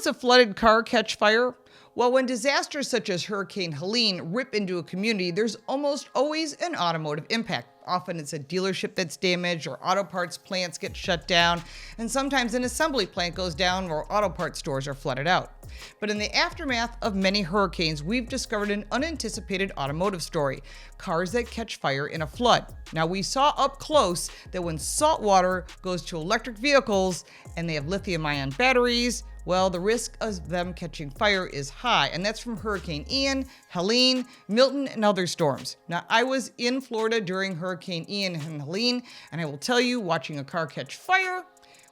does a flooded car catch fire? Well, when disasters such as Hurricane Helene rip into a community, there's almost always an automotive impact. Often it's a dealership that's damaged, or auto parts plants get shut down, and sometimes an assembly plant goes down or auto parts stores are flooded out. But in the aftermath of many hurricanes, we've discovered an unanticipated automotive story: cars that catch fire in a flood. Now, we saw up close that when salt water goes to electric vehicles and they have lithium-ion batteries, well, the risk of them catching fire is high, and that's from Hurricane Ian, Helene, Milton, and other storms. Now, I was in Florida during Hurricane Ian and Helene, and I will tell you, watching a car catch fire,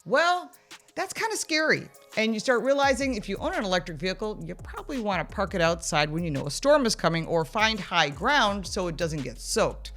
well, that's kind of scary. And you start realizing if you own an electric vehicle, you probably want to park it outside when you know a storm is coming, or find high ground so it doesn't get soaked.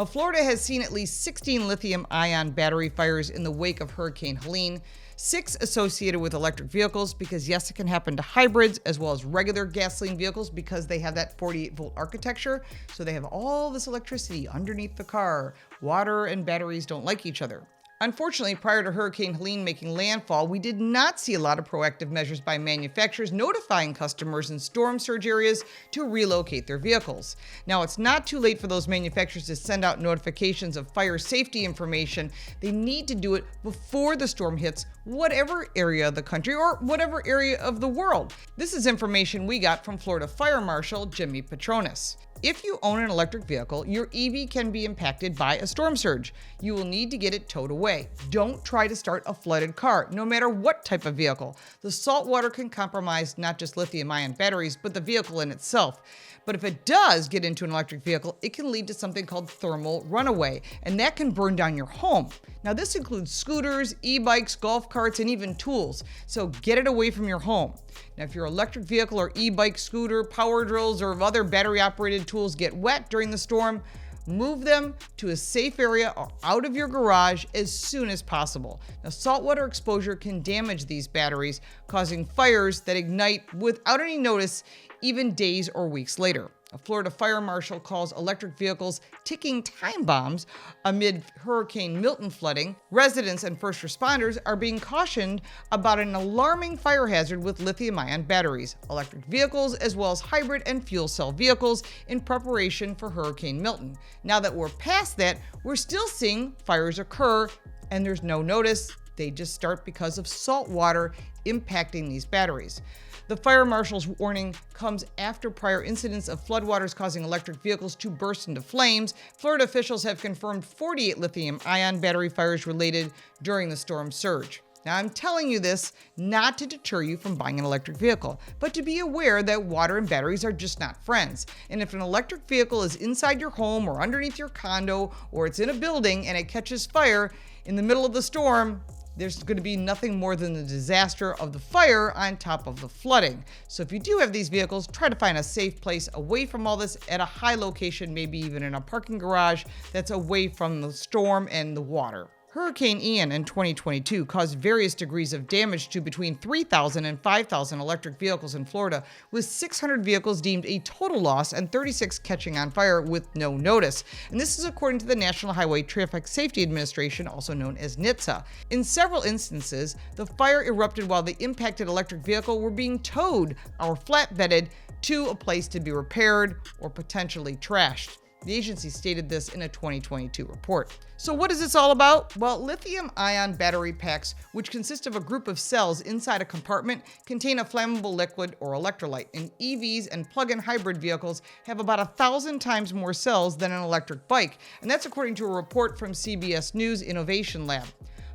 Florida has seen at least 16 lithium-ion battery fires in the wake of Hurricane Helene, 6 associated with electric vehicles, because yes, it can happen to hybrids as well as regular gasoline vehicles because they have that 48-volt architecture. So they have all this electricity underneath the car. Water and batteries don't like each other. Unfortunately, prior to Hurricane Helene making landfall, we did not see a lot of proactive measures by manufacturers notifying customers in storm surge areas to relocate their vehicles. Now, it's not too late for those manufacturers to send out notifications of fire safety information. They need to do it before the storm hits whatever area of the country or whatever area of the world. This is information we got from Florida Fire Marshal Jimmy Petronas. If you own an electric vehicle, your EV can be impacted by a storm surge. You will need to get it towed away. Don't try to start a flooded car, no matter what type of vehicle. The salt water can compromise not just lithium-ion batteries, but the vehicle in itself. But if it does get into an electric vehicle, it can lead to something called thermal runaway, and that can burn down your home. Now, this includes scooters, e-bikes, golf carts, and even tools. So get it away from your home. Now, if your electric vehicle or e-bike, scooter, power drills, or other battery-operated tools get wet during the storm, move them to a safe area or out of your garage as soon as possible. Now, saltwater exposure can damage these batteries, causing fires that ignite without any notice, even days or weeks later. A Florida fire marshal calls electric vehicles ticking time bombs. Amid Hurricane Milton flooding, residents and first responders are being cautioned about an alarming fire hazard with lithium-ion batteries, electric vehicles, as well as hybrid and fuel cell vehicles in preparation for Hurricane Milton. Now that we're past that, we're still seeing fires occur, and there's no notice. They just start because of salt water impacting these batteries. The fire marshal's warning comes after prior incidents of floodwaters causing electric vehicles to burst into flames. Florida officials have confirmed 48 lithium-ion battery fires related during the storm surge. Now, I'm telling you this not to deter you from buying an electric vehicle, but to be aware that water and batteries are just not friends. And if an electric vehicle is inside your home or underneath your condo, or it's in a building and it catches fire in the middle of the storm, there's going to be nothing more than the disaster of the fire on top of the flooding. So if you do have these vehicles, try to find a safe place away from all this at a high location, maybe even in a parking garage that's away from the storm and the water. Hurricane Ian in 2022 caused various degrees of damage to between 3,000 and 5,000 electric vehicles in Florida, with 600 vehicles deemed a total loss and 36 catching on fire with no notice. And this is according to the National Highway Traffic Safety Administration, also known as NHTSA. In several instances, the fire erupted while the impacted electric vehicle were being towed or flatbedded to a place to be repaired or potentially trashed. The agency stated this in a 2022 report. So what is this all about? Well, lithium-ion battery packs, which consist of a group of cells inside a compartment, contain a flammable liquid or electrolyte, and EVs and plug-in hybrid vehicles have about 1,000 times more cells than an electric bike, and that's according to a report from CBS News Innovation Lab.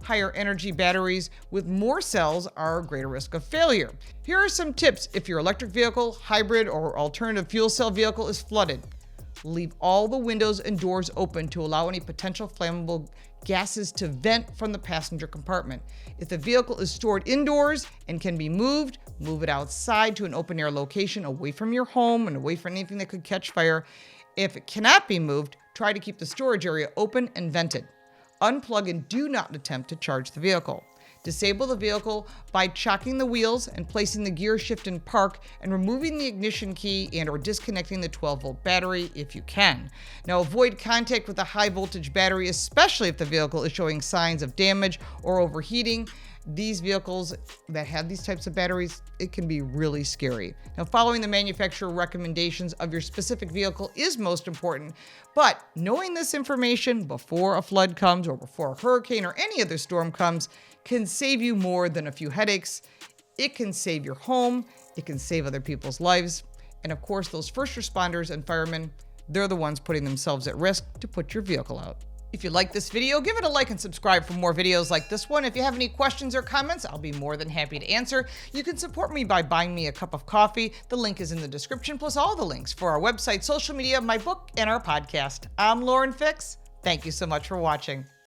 Higher energy batteries with more cells are a greater risk of failure. Here are some tips if your electric vehicle, hybrid, or alternative fuel cell vehicle is flooded. Leave all the windows and doors open to allow any potential flammable gases to vent from the passenger compartment. If the vehicle is stored indoors and can be moved, move it outside to an open air location away from your home and away from anything that could catch fire. If it cannot be moved, try to keep the storage area open and vented. Unplug and do not attempt to charge the vehicle. Disable the vehicle by chocking the wheels and placing the gear shift in park, and removing the ignition key and or disconnecting the 12-volt battery if you can. Now, avoid contact with a high voltage battery, especially if the vehicle is showing signs of damage or overheating. these vehicles that have these types of batteries, it can be really scary. Now, following the manufacturer recommendations of your specific vehicle is most important, but knowing this information before a flood comes or before a hurricane or any other storm comes can save you more than a few headaches. It can save your home, it can save other people's lives, and of course, those first responders and firemen, they're the ones putting themselves at risk to put your vehicle out. If you like this video, give it a like and subscribe for more videos like this one. If you have any questions or comments, I'll be more than happy to answer. You can support me by buying me a cup of coffee. The link is in the description, plus all the links for our website, social media, my book, and our podcast. I'm Lauren Fix. Thank you so much for watching.